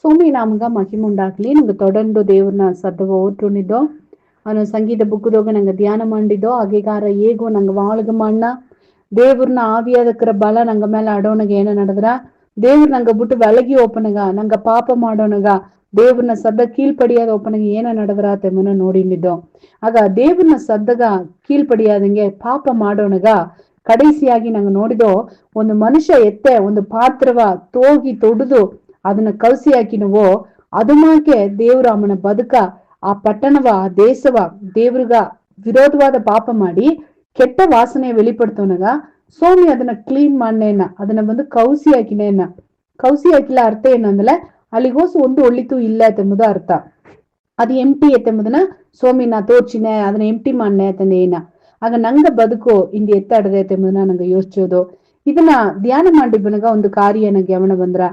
ಸೋಮಿ ನಾಮಗ ಮಹಿಮುಂಡಾಗ್ಲಿ. ನಂಗೆ ತೊಡಂಡು ದೇವ್ರನ್ನ ಸದ್ದ ಓಟ್ರುನಿದ್ದೋ ಅವನು ಸಂಗೀತ ಬುಕ್ಕದೋಗ ನಂಗೆ ಧ್ಯಾನ ಮಾಡಿದ್ದೋ ಅಗೆಗಾರ ಹೇಗೋ ನಂಗೆ வாழ்க ಮಣ್ಣ ದೇವ್ರನ್ನ ಆವಿಯಾದಕ್ರ ಬಲ ನಂಗ ಮೇಲೆ ಅಡೋನಗ ಏನ ನಡೆದ್ರ ದೇವ್ರ ನಂಗ ಬಿಟ್ಟು ಬೆಳಗಿ ಒಪ್ಪನಗ ನಂಗ ಪಾಪ ಮಾಡೋನಗ ದೇವ್ರನ್ನ ಸದ್ದ ಕೀழ்ಪಡಿಯಾದ ಒಪ್ಪನಗ ಏನ ನಡೆದ್ರ ತೆಮ್ಮನ ನೋಡಿನಿದ್ದೋ. ಆಗ ದೇವ್ರನ್ನ ಸದ್ದಗ ಕೀழ்ಪಡಿಯಾದಂಗೆ ಪಾಪ ಮಾಡೋನಗ ಕடைசிಯಾಗಿ ನಂಗೆ ನೋಡಿದೋ ಒಂದು ಮನುಷ್ಯ ಎತ್ತೆ ಒಂದು ಪಾತ್ರವ ತೋಗಿ ತೊಡುದು ಅದನ್ನ ಕಲ್ಸಿ ಹಾಕಿನವೋ ಅದುಮಾಕೆ ದೇವ್ರ ಅವನ ಬದುಕ ಆ ಪಟ್ಟಣವ ಆ ದೇಶವ ದೇವ್ರಿಗ ವಿರೋಧವಾದ ಪಾಪ ಮಾಡಿ ಕೆಟ್ಟ ವಾಸನೆಯ வெளிப்படுத்தவனಗ சோமி ಅದನ್ನ ಕ್ಲೀನ್ ಮಾಡನೇನ ಅದನ್ನ ಬಂದು ಕೌಸಿ ಹಾಕಿನೇನ ಕೌಸಿ ಹಾಕಿಲ್ಲ ಅರ್ಥ ಏನಂದ್ರೆ ಅಲ್ಲಿಗೋಸು ಒಂದು ಒಳ್ಳಿತು ಇಲ್ಲ ತೆಂಬುದು ಅರ್ಥ. ಅದು ಎಂಟಿ ಎತ್ತೆಂಬುದನ್ನ ಸೋಮಿನ ತೋರ್ಚಿನೆ ಅದನ್ನ ಎಂಟಿ ಮಾಡನೆ ತಂದೇನ ಆಗ ನಂಗ ಬದುಕು ಇಂದು ಎತ್ತಾಡದೆ ತೆಂಬುದನ್ನ ನಂಗೆ ಯೋಚಿಸೋದು. ಇದನ್ನ ಧ್ಯಾನ ಮಾಡಿಬನಗ ಒಂದು ಕಾರ್ಯ ನಂಗೆ ಗಮನ ಬಂದ್ರ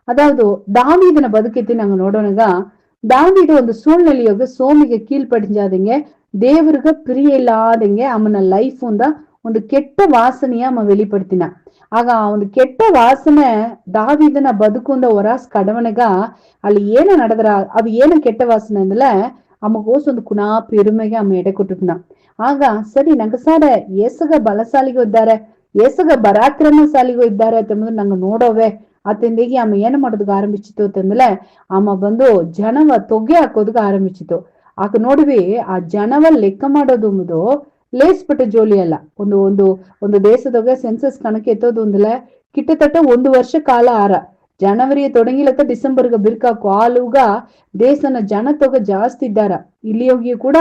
அதாவது தாவீதன பதுக்கத்தை நாங்க நோடோனங்க தாவீது ಒಂದು சூழ்நிலையோக சோமிಗೆ கீழ்ப்படிஞ்சாதீங்க ದೇವರಿಗೆ ಪ್ರಿಯ ಇಲ್ಲಾದಂಗೆ ಅವನ ಲೈಫ್ ಒಂದು ಕೆಟ್ಟ ವಾಸನೆಯ ಅವ வெளிப்படுத்திನ. ಆಗ ಆ ಒಂದು ಕೆಟ್ಟ ವಾಸನೆ ದಾವಿದನ ಬದುಕುಂದ ಹೊರಾಸ್ ಕಡವನಗ ಅಲ್ಲಿ ಏನ ನಡೆದ್ರ ಅದು ಏನು ಕೆಟ್ಟ ವಾಸನೆ ಅಂದಲ ಅಮ್ಮಗೋಸ್ ಒಂದು ಕುಣಾ ಪೆರುಮೆಗೆ ಅಮ್ಮ ಎಡೆ ಕೊಟ್ಟುಟ್ನ. ಆಗ ಸರಿ ನಂಗ ಸಾರ ಏಸಗ ಬಲಶಾಲಿಗೂ ಇದ್ದಾರೆ ಏಸಗ ಪರಾಕ್ರಮಶಾಲಿಗೂ ಇದ್ದಾರೆ ಅಂತಂದ್ರೆ ನಂಗೆ ನೋಡೋವೆ ಅತಂದಿಗೆ ಅಮ್ಮ ಏನ ಮಾಡೋದಕ್ಕೆ ಆರಂಭಿಸಿತು ಅಂತಂದ್ರೆ ಅಮ್ಮ ಬಂದು ಜನವ ತೊಗೆ ಹಾಕೋದಕ್ಕೆ ಆರಂಭಿಸಿತು. ಆಗ ನೋಡ್ವಿ ಆ ಜನವ ಲೆಕ್ಕ ಮಾಡೋದು ಎಂಬುದು ಲೇಸ್ಪಟ್ಟ ಜೋಲಿ ಅಲ್ಲ. ಒಂದು ಒಂದು ಒಂದು ದೇಶದಾಗ ಸೆನ್ಸಸ್ ಕಣಕ್ಕೆ ಎತ್ತೋದು ಒಂದಲ್ಲ கிட்டத்தட்ட 1 வருஷ கால ஆற ಜನವರಿಯ ತೊಡಗಿಲಕ್ಕ ಡಿಸೆಂಬರ್ಗ ಬಿರ್ಕಾಕು ಆಲುಗ ದೇಶನ ಜನತೊಗ ಜಾಸ್ತಿ ಇದ್ದಾರ. ಇಲ್ಲಿಯೋಗಿ ಕೂಡ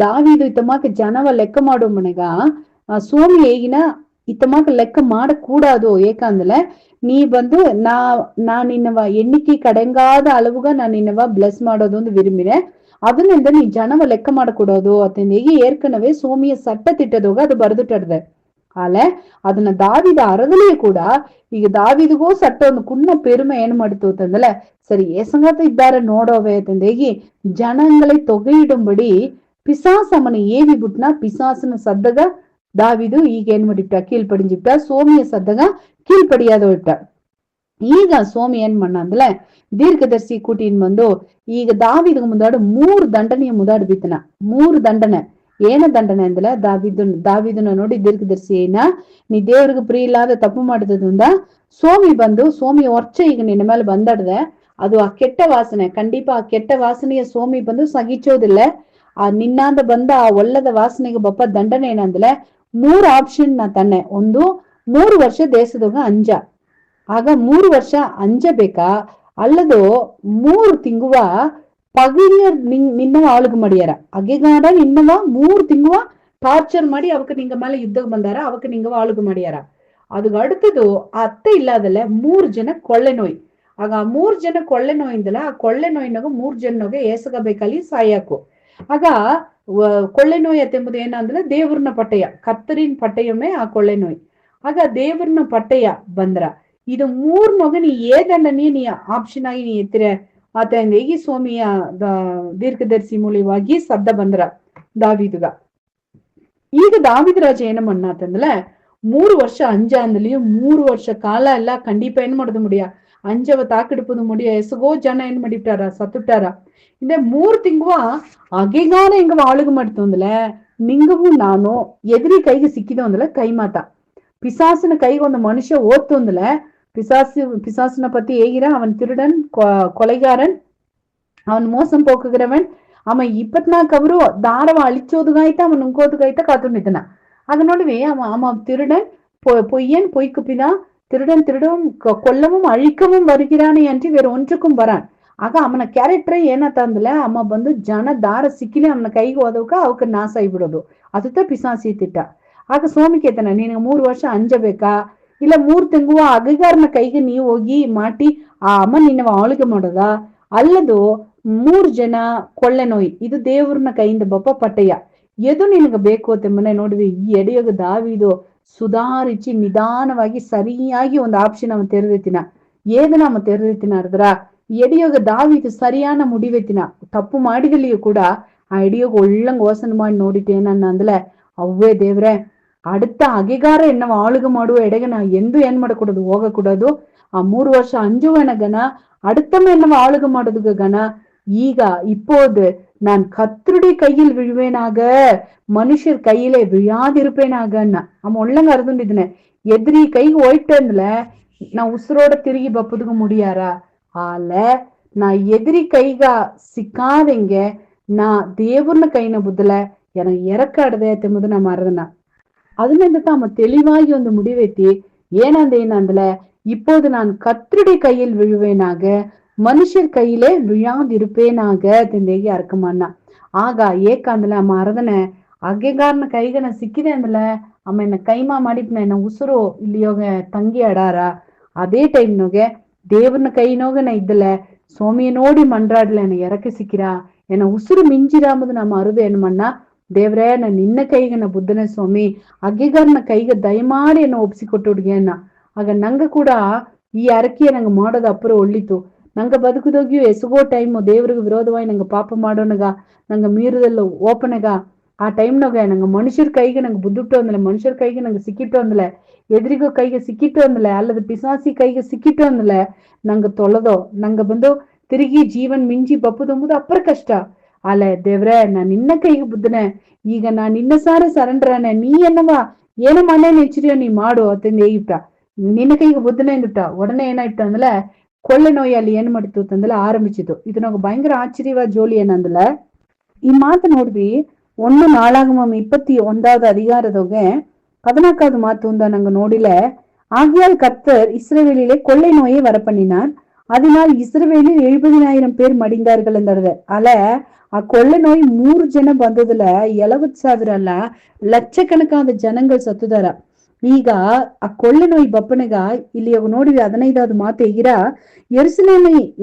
ದಾವಿದು ಇತ್ತಮಾಕ ಜನವ ಲೆಕ್ಕ ಮಾಡೋ ಮನೆಗ ಸೋಮಿ ಹೇಗಿನ ಇತ್ತಮಾಕ ಲೆಕ್ಕ ಮಾಡಕೂಡದು ಏಕಂದ್ರೆ ನೀ ಬಂದು ನಾ ನಿನ್ನವ ಎಣ್ಣಿಕೆ ಕಡೆಂಗಾದ ಅಳವುಗ நான் ನಿನ್ನವ ಬ್ಲೆಸ್ ಮಾಡೋದು ಒಂದು ವಿರುம்பிನೆ ಅದನ್ನಿಂದ ನೀ ಜನವ ಲೆಕ್ಕ ಮಾಡಕೊಡೋದು ಅತಂದು ಹೇಗೆ ಏರ್ಕನವೇ ಸೋಮಿಯ ಸಟ್ಟ ತಿಟ್ಟದೋಗ ಅದು ಬರೆದುಟ್ಟಡ್ದೆ. ಆಲೆ ಅದನ್ನ ದಾವಿದ ಅರದಲಿಯೂ ಕೂಡ ಈಗ ದಾವಿದಿಗೂ ಸಟ್ಟ ಒಂದು ಕುಣ್ಣ ಪೆರುಮೆ ಏನ್ ಮಾಡಿತು ಅಂತಂದ್ರೆ ಸರಿ ಏಸಂಗತ ಇದ್ದಾರೆ ನೋಡೋವೆ ಅಂತಂದು ಹೇಗೆ ಜನங்களை தொகையிடும்படி பிசாசமன ஏவி ಬಿಟ್ನ பிசாசನ ಸದ್ದಗ ದಾವಿದು ಈಗ ಏನ್ ಮಾಡಿಟ್ಟ ಕೀழ்ಪಡಿஞ்சிட்ட ಸೋಮಿಯ ಸದ್ದಗ ಕೀழ்ಪಡಿಯಾದ ಇಟ್ಟ. ಈಗ ಸೋಮಿ ಏನ್ ಮಣ್ಣ ಅಂದ್ಲೆ ದೀರ್ಘದರ್ಶಿ ಕೂಟಿನ್ ಬಂದು ಈಗ ದಾವಿದ ಮುಂದಾಡು 3 ದಂಡನೆಯ ಮುದಾಡು ಬಿತ್ತನ 3 ದಂಡನೆ ಏನ ದಂಡನೆ ಅಂದ್ರೆ ದಾವಿದನ ನೋಡಿ ದೀರ್ಘದರ್ಶಿ ಏನ ನೀ ದೇವ್ರಿಗೆ ಪ್ರಿಯ ಇಲ್ಲಾದ ತಪ್ಪು ಮಾಡಿದ್ರಿಂದ ಸೋಮಿ ಬಂದು ಸೋಮಿ ಒರ್ಚ ಈಗ ನಿನ್ನ ಮೇಲೆ ಬಂದಾಡ್ದೆ ಅದು ಆ ಕೆಟ್ಟ ವಾಸನೆ ಖಂಡಿತ ಆ ಕೆಟ್ಟ ವಾಸನೆಯ ಸೋಮಿ ಬಂದು ಸಹಿಸೋದಿಲ್ಲ. ಆ ನಿನ್ನಾಂದ ಬಂದ ಆ ಒಳ್ಳದ ವಾಸನೆಗೆ ಬಪ್ಪ ದಂಡನೆ ಏನಂದ್ರೆ 3 ಆಪ್ಷನ್ ನಾ ತನ್ನೆ. ಒಂದು 3 ವರ್ಷ ದೇಶದಾಗ ಅಂಜ ಆಗ 3 ವರ್ಷ ಅಂಜಬೇಕಾ ಅಲ್ಲದು 3 ತಿಂಗುವ ಪಗಿಯ ನಿನ್ನವ ಆಳುಗ ಮಾಡಿಯಾರ ಅಗೆಗಾಡ ನಿನ್ನವ 3 ತಿಂಗುವ ಟಾರ್ಚರ್ ಮಾಡಿ ಅವಕ್ಕೆ ನಿಂಗ ಮೇಲೆ ಯುದ್ಧಕ್ಕೆ ಬಂದಾರ ಅವಕ್ಕೆ ನಿಂಗವ ಆಳುಗ ಮಾಡಿಯಾರ. அதுக்கு அடுத்தது ಅತ್ತೆ ಇಲ್ಲಾದಲ್ಲ 3 ಜನ ಕೊಳ್ಳೆ ನೋಯ್ ಆಗ 3 ಜನ ಕೊಳ್ಳೆ ನೋಯಿಂದಲ್ಲ ಆ ಕೊಳ್ಳೆ ನೋಯಿನಾಗ 3 ಜನಗೆ ಏಸಗಬೇಕಲ್ಲಿ ಸಾಯಾಕು. ಆಗ ಕೊಳ್ಳೆ ನೋಯ್ ಅತ್ತೆಂಬುದು ಏನಂದ್ರೆ ದೇವ್ರನ ಪಟ್ಟಯ ಕತ್ತರಿನ ಪಟ್ಟಯಮೇ ಆ ಕೊಳ್ಳೆ ನೋಯ್. ಆಗ ದೇವ್ರನ ಪಟ್ಟಯ ಬಂದ್ರ ಇದು 3 ನೊಗ ನೀ ಏದಂಡನೇ ನೀ ಆಪ್ಷನ್ ಆಗಿ ನೀ ಎತ್ತಿರ ಆತ ಹೇಗೆ ಸೋಮಿಯ ದೀರ್ಘದರ್ಶಿ ಮೂಲವಾಗಿ ಸದ್ದ ಬಂದ್ರ ದಾವಿದುಗ. ಈಗ ದಾವಿದ ರಾಜ ಏನ ಮಣ್ಣಾತಂದ್ರೆ 3 ವರ್ಷ ಅಂಜ ಅಂದಲಿ 3 ವರ್ಷ ಕಾಲ ಎಲ್ಲ ಕಂಡಿಪ ಏನ್ ಮಾಡೋದು ಮುಡಿಯ ಅಂಜವ ತಾಕಿಡುಪದು ಮುಡಿಯ ಎಸಗೋ ಜನ ಏನ್ ಮಾಡಿಬಿಟ್ಟಾರ ಸತ್ತುಟ್ಟಾರ. இந்த 3 ತಿಂಗುವ ಅಗೆಗಾನ ಹೆಂಗ ಆಳುಗ ಮಾಡ್ತು ಅಂದ್ಲೆ ನಿಂಗವು ನಾನು ಎದುರಿ ಕೈಗೆ ಸಿಕ್ಕಿದ ಅಂದ್ಲೆ ಕೈ ಮಾತ பிசாசின கைக்கு ಒಂದು ಮನುಷ್ಯ ಓದ್ತು ಅಂದ್ಲೆ பிசாசின பத்தி ಹೇಗಿರ ಅವನ್ ತಿರುಡನ್ கொலைகாரன் அவன் மோசம் போக்குகிறவன் அவன் 24 ಅವರು ದಾರವ ಅಳಿಚೋದುಗಾಯ್ತ ಅವನ್ ನುಂಗೋದುಗಾಯ್ತ ಕಾತು ನಿದ್ದನ. ಆಗ ನೋಡ್ವಿ ಅವ திருடன் பொய்யன் பொய்க்கு பிதா திருடன் திருடவும் கொல்லவும் அழிக்கவும் வருகிறானே என்று வேற ஒன்றுக்கும் வரான். ಆಗ ಅವನ ಕ್ಯಾರೆಕ್ಟರ್ ಏನತ್ತ ಅಂದ್ಲೆ ಅಮ್ಮ ಬಂದು ಜನ ದಾರ ಸಿಕ್ಕಿಲಿ ಅವನ ಕೈಗೆ ಹೋದವಕ ಅವಕ್ಕೆ ನಾಶ ಆಗಿಬಿಡೋದು ಅದುತ್ತ ಪಿಸಾಸಿ ತಿಟ್ಟ. ಆಗ ಸೋಮಿ ಕೇತನ ನಿನಗೆ 3 ವರ್ಷ ಅಂಜಬೇಕಾ ಇಲ್ಲ 3 ತಿಂಗುವ ಅಗಗಾರನ ಕೈಗೆ ನೀವು ಹೋಗಿ ಮಾಟಿ ಆ ಅಮ್ಮ ನಿನ್ನ ಆಳಿಗೆ ಮಾಡೋದ ಅಲ್ಲದು 3 ಜನ ಕೊಳ್ಳೆ ನೋಯ್ ಇದು ದೇವ್ರನ ಕೈಯಿಂದ ಬಪ್ಪ ಪಟ್ಟಯ್ಯ ಎದು ನಿನಗೆ ಬೇಕು ಅಂತೆಂಬನೆ ನೋಡ್ವಿ. ಈ ಎಡೆಯೋಗ ದಾವಿದು ಸುಧಾರಿಸಿ ನಿಧಾನವಾಗಿ ಸರಿಯಾಗಿ ಒಂದು ಆಪ್ಷನ್ ಅವನ್ ತೆರೆದಿತ್ತಿನ ಏದನ ಅವನ್ ತೆರೆದಿತ್ತಿನ ಅರ್ದ್ರ ಎಡೆಯೋಗ ದಾವಿದು ಸರಿಯಾನ ಮುಡಿವೆತ್ತಿನ ತಪ್ಪು ಮಾಡಿದಲ್ಲಿಯೂ ಕೂಡ ಆ ಎಡೆಯೋಗ ಒಳ್ಳಂಗ್ ಓಸನ್ ಮಾಡಿ ನೋಡಿತೇನನ್ನ ಅಂದ್ಲೆ ಅವ್ವೇ ದೇವ್ರೆ அடுத்த அகைகார என்ன ஆளுக ಮಾಡುವ ಎಡೆಗೆ ನಾ ಎಂದು ಏನ್ ಮಾಡಕೊಡೋದು ಹೋಗ ಕೊಡೋದು ಆ 3 ವರ್ಷ ಅಂಜುವನಗನ அடுத்தவன் என்னவ ஆளுக ಮಾಡೋದಕ್ಕೆ ಗಣ ಈಗ இப்போது நான் கர்த்தருடைய கையில் விழுவேனாக, ಮನುಷ್ಯರ ಕೈயிலே ವಿழಾದಿರುಪೇನಾಗ ಅನ್ನ ಅಮ್ಮ ಒಳ್ಳಂಗ ಅರ್ದುಂಡಿದ್ನೆ. ಎದ್ರಿ ಕೈಗೆ ಹೋಯ್ತು ಅಂದ್ಲೆ ನಾ ಉಸಿರೋಡ ತಿರುಗಿ ಬಪ್ಪದಗೂ ಮುಡಿಯಾರ. ಆಲ ನಾ ಎದ್ರಿ ಕೈಗ ಸಿಕ್ಕಾದಂಗೆ ನಾ ದೇವ್ರನ ಕೈನ ಬುದ್ದಲ எனக்கு இறக்காடுதே தெம்பது நான் மறதுனா அதுல இருந்துட்டு அவன் தெளிவாகி வந்து முடிவெத்தி ஏனாந்தேனாந்தல இப்போது நான் கர்த்தருடைய கையில் விழுவேனாக மனுஷர் கையிலே விழாதிருப்பேனாக ತಿಂದೇಗಿ ಅರ್ಕಮಣ್ಣ ಆಗ ಏಕಾಂದಲ ಅಮ್ಮ ಅರದನೆ ಅಗ್ಗೆಗಾರನ ಕೈಗೆ ನಾ ಸಿಕ್ಕಿದೆ ಅಂದಲ ಅಮ್ಮ ಎನ್ನ ಕೈಮಾ ಮಾಡಿದ್ನ ಎನ್ನ ಉಸಿರು ಇಲ್ಲಿಯೋಗ ತಂಗಿ ಅಡಾರ ಅದೇ ಟೈಮ್ನೋಗೆ ದೇವ್ರನ ಕೈನೋಗ ನಾ ಇದ್ದಲ ಸೋಮಿಯ ನೋಡಿ ಮಂಡ್ರಾಡ್ಲ ಎನ್ನ ಎರಕೆ ಸಿಕ್ಕಿರಾ ಎನ್ನ ಉಸಿರು ಮಿಂಚಿರಾಮದು ನಮ್ಮ ಅರುದು ಏನು ಮಣ್ಣ ದೇವ್ರೇ ನಾನು ನಿನ್ನ ಕೈಗೆ ನಾ ಬುದ್ಧನೇ ಸ್ವಾಮಿ ಅಗ್ಗೆಗಾರನ ಕೈಗೆ ದಯಮಾಡಿ ಎನ್ನ ಒಪ್ಸಿಕೊಟ್ಟುಡ್ಗೆ ಅನ್ನ ಆಗ ನಂಗ ಕೂಡ ಈ ಅರಕೆಯ ನಂಗೆ ಮಾಡೋದು ಅಪ್ಪರ ಒಳ್ಳಿತು ನಂಗ ಬದುಕುದೋಗ್ಯೂ ಎಸಗೋ ಟೈಮ್ ದೇವ್ರಿಗೆ ವಿರೋಧವಾಗಿ ನಂಗೆ ಪಾಪ ಮಾಡೋನಗ ನಂಗ ಮೀರದಲ್ಲ ಓಪನಗ ಆ ಟೈಮ್ನಾಗ ನಂಗೆ ಮನುಷ್ಯರ ಕೈಗೆ ನಂಗೆ ಬುದ್ಧಿಟ್ಟು ಅಂದಲೆ ಮನುಷ್ಯರ ಕೈಗೆ ನಂಗೆ ಸಿಕ್ಕಿಟ್ಟು ಅಂದಲೆ ಎದುರಿಗೋ ಕೈಗೆ ಸಿಕ್ಕಿಟ್ಟು ಅಂದಲೆ ಅಲ್ಲದ ಪಿಸಾಸಿ ಕೈಗೆ ಸಿಕ್ಕಿಟ್ಟು ಅಂದಲೆ ನಂಗೆ ತೊಳೆದೋ ನಂಗೆ ಬಂದು ತಿರುಗಿ ಜೀವನ್ ಮಿಂಚಿ ಬಪ್ಪುದೊಂಬುದು ಅಪ್ಪರ ಕಷ್ಟ ಅಲೆ ದೇವ್ರೆ ನಾ ನಿನ್ನ ಕೈಗೆ ಬುದ್ಧನೆ ಈಗ ನಾ ನಿನ್ನ ಸಾರ ಸರಂಡ್ರಾನೆ ನೀ என்னவா ಏನ ಮನೆ ನೆಚ್ಚಿರಿಯೋ ನೀ ಮಾಡು ಅಂತಂದು ಏಗಿಟ್ಟ ನಿನ್ನ ಕೈಗೆ ಬುದ್ಧನೆ ಅಂದುಟ್ಟ ಉடನೆ ಏನಾಯ್ತು ಅಂದಲೆ ಕೊಳ್ಳೆ ನೋಯಿ ಅಲ್ಲಿ ಏನ್ ಮಾಡಿತು ಅಂತಂದಲೆ ಆರಂಭಿಸಿತು ಇದು ನಂಗೆ ಭಯಂಕರ ಆಶ್ಚರ್ಯವಾದ ಜೋಲಿ ಏನಂದಲೆ ಈ ಮಾತು ನೋಡ್ವಿ 1 21 அதிகாரதோge 14வது மாத்து உண்டா நாங்க நோடில ஆகியால் கர்த்தர் இஸ்ரவேலிலே கொள்ளை நோயை வரப்பண்ணினார் அதனால் இஸ்ரவேலில் 70,000 பேர் மடிந்தார்கள் ಎಂದರ್ದೆ ಅಲೆ ಆ ಕೊಳ್ಳೆ ನೋಯಿ 3 ಜನ ಬಂದದಲ್ಲ 70,000 ಅಲ್ಲ ಲಕ್ಷಕಣಕಾದ ಜನಗಳು ಸತ್ತುದಾರ ಈಗ ಆ ಕೊಳ್ಳೆ ನೋಯಿ ಬಪ್ಪನಗ ಇಲ್ಲಿ ನೋಡಿ 15வது மாத்து எகிரா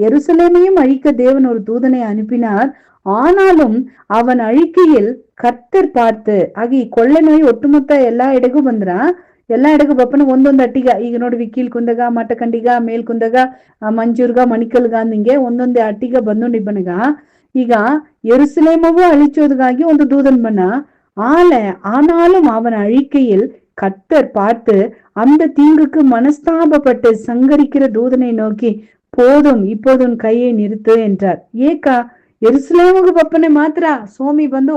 எருசலேமையும் அழிக்க தேவன் ஒரு தூதனை அனுப்பினார் ஆனாலும் அவன் அழிக்கையில் கர்த்தர் பார்த்து ಆಗಿ ಕೊಳ್ಳೆ ನೋಯಿ ಒಟ್ಟುಮೊತ್ತ ಎಲ್ಲಾ ಎಡೆಗೂ ಬಂದ್ರ ಎಲ್ಲಾ ಎಡೆಗೂ ಬಪ್ಪನ ಒಂದೊಂದು ಅಟ್ಟಿಗ ಈಗ ನೋಡಿ ಕೀಳ್ ಕುಂದಗ ಮಠ ಕಂಡಿಗ ಮೇಲ್ ಕುಂದಗ ಮಂಜೂರ್ಗ ಮಣಿಕಲ್ಗ ನಿಂಗೆ ಒಂದೊಂದೇ ಅಟ್ಟಿಗ ಬಂದೊಂಡಿಬ್ಬನಗ ಈಗ எருசலேமவு அழிச்சோதுಗಾಗಿ ಒಂದು ದೂதನ್ ಬನ್ನ ஆனாலும் அவன் அழிக்கையில் கர்த்தர் பார்த்து அந்த தீங்குக்கு மனஸ்தாபப்பட்டு சங்கரிக்கிற தூதனை நோக்கி போதும் இப்போது உன் கையை நிறுத்து என்றார் ஏக்கா ಎರುಸಲೇಮಿಗೆ ಬಪ್ಪನೆ ಮಾತ್ರ ಸೋಮಿ ಬಂದು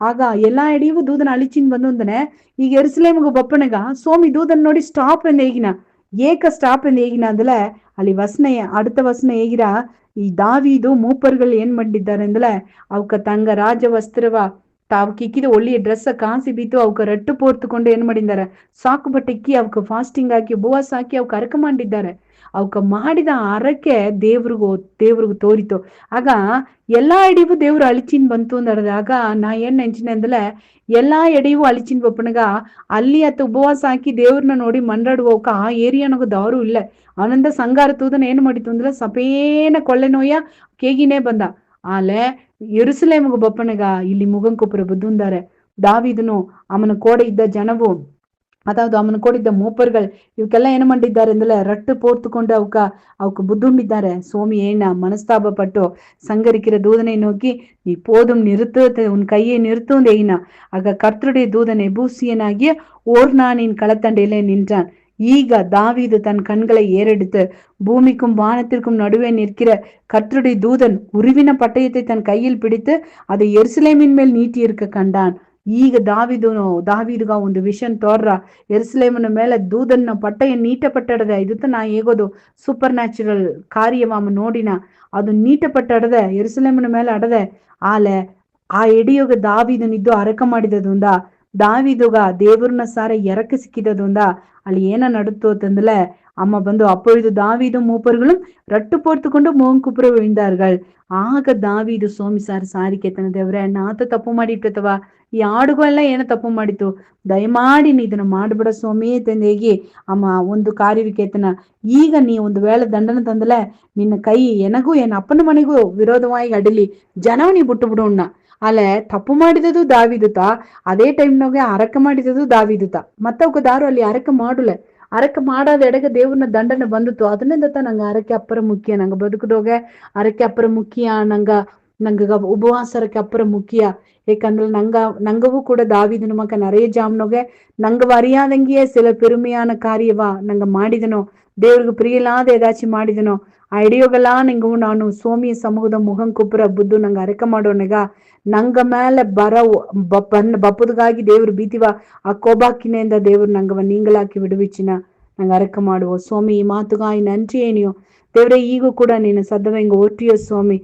ಆಗ ಎಲ್ಲಾ ಎಡಿಯೂ ದೂದನ ಅಳಿಚಿನ್ ಬಂದು ಅಂದನೆ ಈಗ ಎರುಸಲೇಮಿಗೆ ಬಪ್ಪನೆಗ ಸೋಮಿ ದೂದನ್ ನೋಡಿ ಸ್ಟಾಪ್ ಎಂದು ಹೇಗಿನ ಏಕ ಸ್ಟಾಪ್ ಎಂದು ಹೇಗಿನ ಅಂದಲೆ ಅಲ್ಲಿ ವಸನೆಯ அடுத்த ವಸನೆ ಹೇಗಿರ ಈ ದಾವೀದು ಮೂಪರ್ಗಳು ಏನ್ ಮಾಡಿದ್ದಾರೆ ಅಂದಲೆ ಅವಕ್ಕ ತಂಗ ರಾಜ ವಸ್ತ್ರವ ತಾವು ಕಿಕ್ಕಿದ ಒಳ್ಳೆಯ ಡ್ರೆಸ್ ಕಾಸಿ ಬೀತು ಅವಕ್ಕ ರಟ್ಟು ಪೋರ್ತ್ಕೊಂಡು ಏನ್ ಮಾಡಿದ್ದಾರೆ ಸಾಕು ಬಟ್ಟೆಕ್ಕಿ ಅವಕ್ಕ ಫಾಸ್ಟಿಂಗ್ ಹಾಕಿ ಉಪವಾಸ ಹಾಕಿ ಅವಕ್ಕ ಅರಕ ಮಾಡಿದ್ದಾರೆ ಅವಕ್ಕ ಮಾಡಿದ ಅರಕೆ ದೇವ್ರಿಗೂ ತೋರಿತು ಆಗ ಎಲ್ಲಾ ಎಡಿಯೂ ದೇವ್ರು ಅಳಿಚಿನ್ ಬಂತು ಅಂದರದ ಆಗ ನಾ ಏನ್ ನೆಂಚಿನ ಅಂದಲೆ ಎಲ್ಲಾ ಎಡೆಯೂ ಅಳಿಚಿನ್ ಬಪ್ಪನಗ ಅಲ್ಲಿ ಅತ್ತ ಉಪವಾಸ ಹಾಕಿ ದೇವ್ರನ್ನ ನೋಡಿ ಮಂಡಾಡುವಕ ಆ ಏರಿಯಾನಾಗ ದಾರು ಇಲ್ಲ ಆನಂದ ಸಂಗಾರ ತೂದನ ಏನ್ ಮಾಡಿತು ಅಂದ್ರೆ ಸಪೇನ ಕೊಳ್ಳೆ ನೋಯ ಕೇಗಿನೇ ಬಂದ ಆಲೆ ಎರುಸಲೇಮಿಗೆ ಬಪ್ಪನಗ ಇಲ್ಲಿ ಮುಗಂಕೊಪ್ಪರ ಬುದ್ಧುಂದಾರೆ ದಾವಿದನು ಅವನ ಕೋಡೆ ಇದ್ದ ಜನವು அதாவது அவனு கூடிದ್ದ ಮೂಪರ್ಗಳು ಇವಕ್ಕೆಲ್ಲ ಏನು ಮಾಡಿದ್ದಾರೆ ಅಂದ್ರೆ ರಟ್ಟು ಪೋರ್ತುಕೊಂಡು ಅವಕ್ಕ ಬುದ್ಧುಂಡಿದ್ದಾರೆ சோமி ஏனா மனஸ்தாப பட்டு சங்கரிக்கிற தூதனை நோக்கி நீ போதும் நிறுத்து உன் கையை நிறுத்தும் தேயினா ஆக கர்த்தருடைய தூதன் எபூசியனாகிய ஓர்னானின் களத்தண்டையிலே நின்றான் ಈಗ ದಾವೀದು தன் கண்களை ஏறெடுத்து பூமிக்கும் வானத்திற்கும் நடுவே நிற்கிற கர்த்தருடைய தூதன் உருவின பட்டயத்தை தன் கையில் பிடித்து அதை எருசலேமின் மேல் நீட்டி இருக்க கண்டான் ಈಗ ದಾವೀದುಗ ಒಂದು ವಿಷನ್ ತೋರ್ರ ಎರುಸಲೇಮನ ಮೇಲೆ ದೂದನ್ನ ಪಟ್ಟಯ ನೀಟಪಟ್ಟಡದೆ ಇದು ನಾ ಹೇಗೋದು ಸೂಪರ್ ನ್ಯಾಚುರಲ್ ಕಾರ್ಯವಾಮ ನೋಡಿನ ಅದು ನೀಟಪಟ್ಟಡದೆ ಎರುಸಲೇಮನ ಮೇಲೆ ಅಡದೆ ಆಲೆ ಆ ಎಡಿಯೋಗ ದಾವೀದನಿದ್ದು ಅರಕ ಮಾಡಿದದುಂದ ದಾವೀದುಗ ದೇವ್ರನ್ನ ಸಾರ ಎರಕ ಸಿಕ್ಕಿದದುಂದ ಅಲ್ಲಿ ಏನ ನಡುತ್ತು ಅಂತಂದಲೆ ಅಮ್ಮ ಬಂದು அப்பொழுது தாவீதும் மூப்பர்களும் ரட்டு போர்த்துக்கொண்டு மோங்குப்புற விழுந்தார்கள் ಆಗ ದಾವೀದು ಸೋಮಿ ಸಾರಿ ಕೇತನ ದೇವ್ರೆ ನಾತ ತಪ್ಪು ಮಾಡಿಟ್ಟತವ ಈ ಆಡುಗು ಎಲ್ಲ ಏನೋ ತಪ್ಪು ಮಾಡಿತು ದಯಮಾಡಿ ನೀ ಇದನ್ನ ಮಾಡ್ಬಿಡ ಸೋಮಿ ತಂದೇಗಿ ಅಮ್ಮ ಒಂದು ಕಾರ್ಯವಿಕೇತನ ಈಗ ನೀ ಒಂದು ವೇಳೆ ದಂಡನ ತಂದಲೆ ನಿನ್ನ ಕೈ ಎನಗೂ ಏನ್ ಅಪ್ಪನ ಮನೆಗೂ ವಿರೋಧವಾಗಿ ಅಡಲಿ ಜನವ್ ನೀ ಬಿಟ್ಟು ಬಿಡೋಣ ಅಲ್ಲೇ ತಪ್ಪು ಮಾಡಿದದು ದಾವಿದುತ ಅದೇ ಟೈಮ್ನಾಗೆ ಅರಕ ಮಾಡಿದದು ದಾವಿದುತ ಮತ್ತವಕ ದಾರು ಅಲ್ಲಿ ಅರಕ ಮಾಡುಲೆ ಅರಕ ಮಾಡಾದ ಎಡೆಗೆ ದೇವ್ರನ್ನ ದಂಡನೆ ಬಂದಿತ್ತು ಅದನ್ನಿಂದ ನಂಗೆ ಅರಕೆ ಅಪ್ಪರ ಮುಖ್ಯ ನಂಗೆ ಬದುಕದೋಗೆ ಅರಕೆ ಅಪ್ಪರ ಮುಖ್ಯ ನಂಗ ಉಪವಾಸ ಅರಕೆ ಅಪ್ಪರ ಮುಖ್ಯ ஏக்கந்தில் நங்கவும் கூட தாவீது நமக்கு நிறைய ஜாம்னோக நங்க அறியாதங்கியே சில பெருமையான காரியவா நாங்க ಮಾಡಿದನೋ ದೇವ್ರಿಗೆ ಪ್ರಿಯ ಇಲ್ಲದೆ ಏದಾಚಿ ಮಾಡಿದನೋ ಆ ಹಿಡಿಯೋಗಲ್ಲ ನಿಂಗು ನಾನು ಸ್ವಾಮಿ ಸಮೂಹದ ಮುಖಂ ಕುಪ್ಪುರ ಬುದ್ದು ನಂಗೆ ಅರೆಕ ಮಾಡೋನಗ ನಂಗ ಮೇಲೆ ಬಪ್ಪದಗಾಗಿ ದೇವ್ರು ಭೀತಿವ ಆ ಕೋಬಾಕಿನೆಯಿಂದ ದೇವ್ರು ನಂಗವ ನೀಂಗಳಾಕಿ ವಿಡುವಿಚಿನ ನಂಗೆ ಅರೆಕ ಮಾಡುವ ಸ್ವಾಮಿ ಈ ಮಾತುಗಾಯಿ ನன்றಿ ಏನಿಯೋ ದೇವ್ರೆ ಈಗೂ ಕೂಡ ನೀನು ಸದ್ದವ எங்க ஓட்டியோ சுவாமி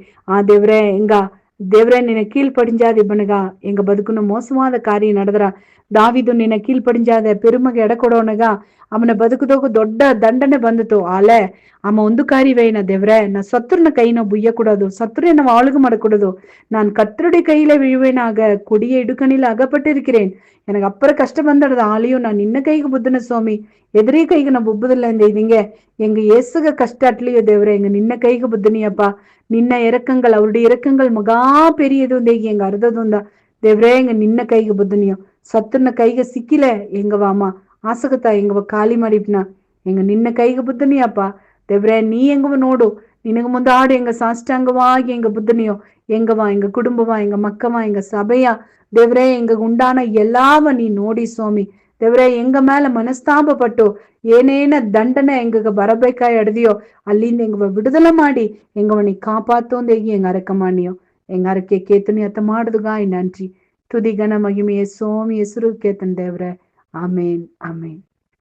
தேவரே எங்க தேவரே நின்ன கீழ்ப்படிஞ்சாது இவனுக எங்க ಬದುಕುನು ಮೋಸವಾದ ಕಾರ್ಯ ನಡೆದ್ರ ದಾವಿದು ನಿನ್ನ ಕೀழ்ಪಡಿಂಜಾದ ಪೆರುಮಗೆ ಎಡಕೊಡೋನಗ ಅವನ ಬದುಕುದೋಗು ದೊಡ್ಡ ದಂಡನೆ ಬಂದಿತು ಆಲೆ ಅಮ್ಮ ಒಂದು ಕಾರ್ಯವೇನ ದೇವ್ರೆ ನಾ ಸತ್ರುನ ಕೈನ ಬುಯ್ಯ ಕೊಡೋದು சத்துருன வாழுக மடக்கூடாது நான் கத்தருடைய கையில விழுவேனாக கொடிய இடுக்கணில அகப்பட்டிருக்கிறேன் எனக்கு அப்புறம் கஷ்டம் வந்துடுது ஆளையும் நான் நின்ன கைக்கு புத்தின சுவாமி எதிரே கைக்கு நான் புப்புதில்ல இந்த இதுங்க எங்க இயேசுக கஷ்ட அட்லியோ தேவரே எங்க நின்ன கைக்கு புத்தினியப்பா ನಿನ್ನ ಎರಕಂಗಳು ಅವರುடைய ಎರಕಂಗಳು ಮಗಾ பெரியது தேகி எங்க அறுததுந்தா தேவரே எங்க நின்ன கைக்கு புத்தினியோ சத்துருன கைக சிக்கில எங்கவ அம்மா ஆசகத்தா எங்கவ ಖಾಲಿ ಮಾಡಿಪ್ನ எங்க ನಿನ್ನ ಕೈಗೆ ಬುದ್ಧನಿಯಪ್ಪ ದೇವ್ರೆ ನೀ ಎಂಗವ ನೋಡು ನಿನಗೆ ಮುಂದಾಡು ಎಂಗ ಸಾಷ್ಟಾಂಗವಾಗಿ ಎಂಗ ಬುದ್ಧನಿಯೋ ಎಂಗವ ಎಂಗ ಕುಟುಂಬವ ಎಂಗ ಮಕ್ಕವ ಎಂಗ ಸಭೆಯ ದೇವ್ರೆ ಎಂಗ ಉಂಡಾನ ಎಲ್ಲಾವ ನೀ ನೋಡಿ ಸ್ವಾಮಿ ದೇವ್ರೆ ಎಂಗ ಮೇಲೆ ಮನಸ್ತಾಪಪಟ್ಟು ಏನೇನ ದಂಡನೆ ಎಂಗ ಬರಬೇಕಾയി ಎಡ್ದಿಯೋ ಅಲ್ಲಿಂದ ಎಂಗವ ಬಿಡುದಲ ಮಾಡಿ ಎಂಗವ ನೀ ಕಾಪಾತೋಂದೇಗಿ ಎಂಗ ಅರಕ ಮಾಡಿಯೋ ಎಂಗ ಅರಕೆ ಕೇತನಿ ಅತ್ತ ಮಾಡುದುಗಾಯಿ ನನ್ರಿ ತುದಿ ಗನ ಮಹಿಮೆಯ ಸೋಮಿ ಹೆಸರು ಕೇತನ್ ದೇವ್ರೆ ಆಮೇನ್ ಆಮೇನ್